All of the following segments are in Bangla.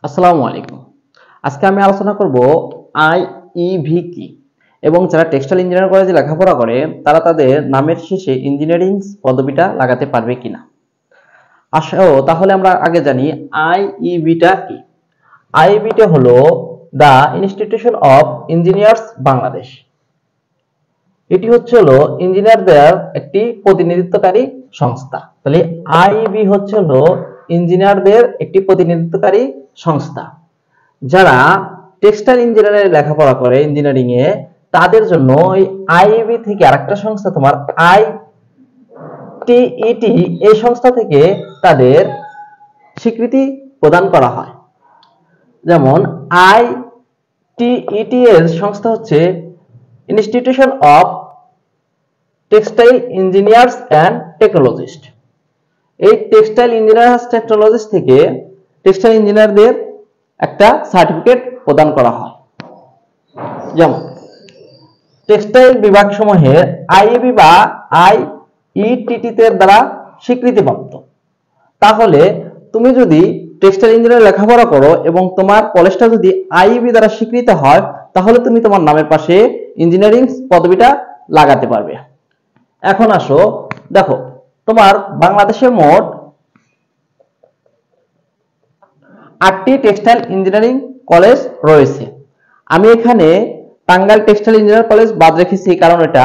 আসসালামু আলাইকুম। আজকে আমি আলোচনা করব আইইভি কি এবং যারা টেক্সটাইল ইঞ্জিনিয়ারিং কলেজে লেখাপড়া করে তারা তাদের নামের শেষে ইঞ্জিনিয়ারিং পদবিটা লাগাতে পারবে কিনা। তাহলে আমরা আগে জানি আইইভিটা কি। আইইভিটা হলো the institution of engineers Bangladesh. এটি হলো ইঞ্জিনিয়ারদের একটি প্রতিনিধিত্বকারী সংস্থা। তাহলে আইইভি হলো ইঞ্জিনিয়ারদের একটি প্রতিনিধিত্বকারী সংস্থা। যারা টেক্সটাইল ইঞ্জিনিয়ারিং লেখাপড়া করে ইঞ্জিনিয়ারিং এ তাদের জন্য এই আইইভি থেকে আরেকটা সংস্থা তোমার আইটিইটি এই সংস্থা থেকে তাদের স্বীকৃতি প্রদান করা হয়। যেমন আইটিইটি এর সংস্থা হচ্ছে institution of textile engineers and technologist. এই টেক্সটাইল ইঞ্জিনিয়ার্স টেকনোলজিস্ট থেকে টেক্সটাইল ইঞ্জিনিয়ারদের একটা সার্টিফিকেট প্রদান করা হয়। যেমন টেক্সটাইল বিভাগ সমূহের আইইভি বা আইইটিটি এর দ্বারা স্বীকৃতিপ্রাপ্ত। তাহলে তুমি যদি টেক্সটাইল ইঞ্জিনিয়ার লেখাপড়া করো এবং তোমার কলেজটা যদি আইইভি দ্বারা স্বীকৃত হয় তাহলে তুমি তোমার নামের পাশে ইঞ্জিনিয়ারিং পদবিটা লাগাতে পারবে। এখন আসো দেখো, তোমার বাংলাদেশে মোট 8টি টেক্সটাইল ইঞ্জিনিয়ারিং কলেজ রয়েছে। আমি এখানে টাঙ্গাইল টেক্সটাইল ইঞ্জিনিয়ারিং কলেজ বাদ রেখেছি কারণ এটা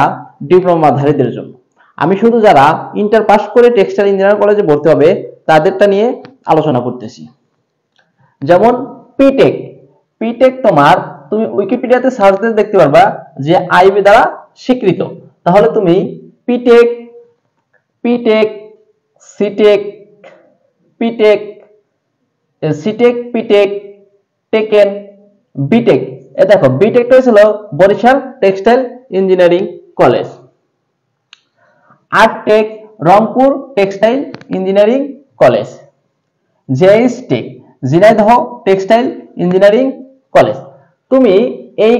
ডিপ্লোমাধারীদের জন্য। আমি শুধু যারা ইন্টার পাস করে টেক্সটাইল ইঞ্জিনিয়ারিং কলেজে ভর্তি হবে তাদেরটা নিয়ে আলোচনা করতেছি। যেমন পিটেক। পিটেক তুমি উইকিপিডিয়াতে সার্চ দিয়ে দেখতে পারবা যে আইইভি দ্বারা স্বীকৃত। তাহলে তুমি পিটেক, সিটেক, পিটেক, টেকেন, বিটেক। দেখো বিটেকটা হয়েছিল Barishal textile engineering college. RTech Rangpur textile engineering college. JSTech Jhenaidah textile engineering college. তুমি এই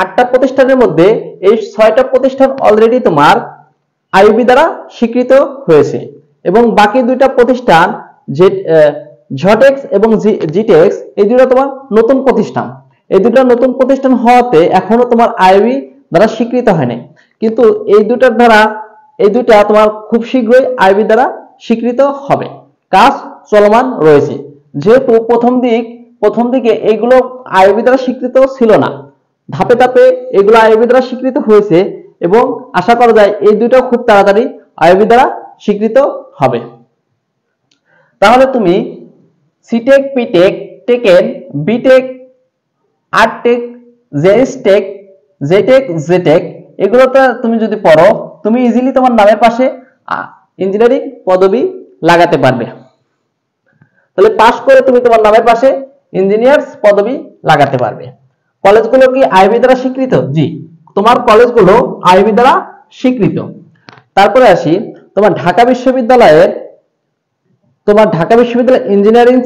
8টা প্রতিষ্ঠানের মধ্যে এই 6টা প্রতিষ্ঠান অলরেডি তোমার আইইভি দ্বারা স্বীকৃত হয়েছে এবং বাকি 2টা প্রতিষ্ঠান ঝটেক্স এবং জিটেক্স এই দুটো তোমার নতুন প্রতিষ্ঠান। এই দুটো নতুন প্রতিষ্ঠান হওয়াতে এখনো তোমার আইইভি দ্বারা স্বীকৃত হয়নি, কিন্তু এই দুটা তোমার খুব শীঘ্রই আইইভি দ্বারা স্বীকৃত হবে। কাজ চলমান রয়েছে, যেহেতু প্রথম দিকে এইগুলো আইইভি দ্বারা স্বীকৃত ছিল না, ধাপে ধাপে এগুলো আইইভি দ্বারা স্বীকৃত হয়েছে এবং আশা করা যায় এই দুটো খুব তাড়াতাড়ি আইইভি দ্বারা স্বীকৃত হবে। তাহলে তুমি সিটেক, পিটেক, টেকেন, বিটেক, আরটেক, জেএসটেক, জেটেক এগুলোতে তুমি যদি পড়ো তুমি ইজিলি তোমার নামের পাশে ইঞ্জিনিয়ারিং পদবি লাগাতে পারবে। তাহলে পাস করে তুমি তোমার নামের পাশে ইঞ্জিনিয়ার্স পদবি লাগাতে পারবে। কলেজগুলো কি আইইভি দ্বারা স্বীকৃত? জি, তোমার কলেজগুলো আইইভি দ্বারা স্বীকৃত। তারপরে আসি তোমার ঢাকা বিশ্ববিদ্যালয়ের ইঞ্জিনিয়ারিং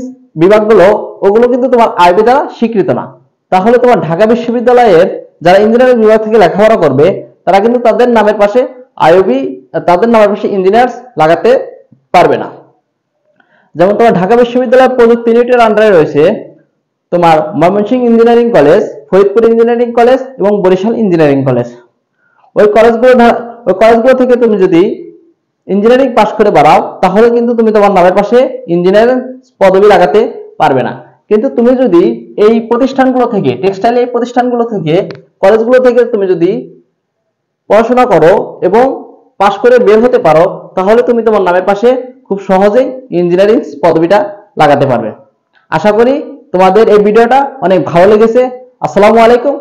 বিভাগগুলো, ওগুলো কিন্তু তোমার আইইভি দ্বারা স্বীকৃত না। তাহলে তোমার ঢাকা বিশ্ববিদ্যালয়ের যারা ইঞ্জিনিয়ারিং বিভাগ থেকে লেখাপড়া করবে তারা কিন্তু তাদের নামের পাশে ইঞ্জিনিয়ার্স লাগাতে পারবে না। যেমন তোমার ঢাকা বিশ্ববিদ্যালয় প্রযুক্তি ইউনিটের আন্ডারে রয়েছে তোমার Mymensingh engineering college, Faridpur engineering college এবং বরিশাল ইঞ্জিনিয়ারিং কলেজ। ওই কলেজগুলো থেকে তুমি যদি ইঞ্জিনিয়ারিং পাস করে বাড়াও তাহলে কিন্তু তুমি তোমার নামের পাশে ইঞ্জিনিয়ারিং পদবি লাগাতে পারবে না। কিন্তু তুমি যদি এই প্রতিষ্ঠানগুলো থেকে কলেজগুলো থেকে তুমি যদি পড়াশোনা করো এবং পাস করে বের হতে পারো তাহলে তুমি তোমার নামের পাশে খুব সহজেই ইঞ্জিনিয়ারিং পদবিটা লাগাতে পারবে। আশা করি তোমাদের এই ভিডিওটা অনেক ভালো লেগেছে। আসসালামু আলাইকুম।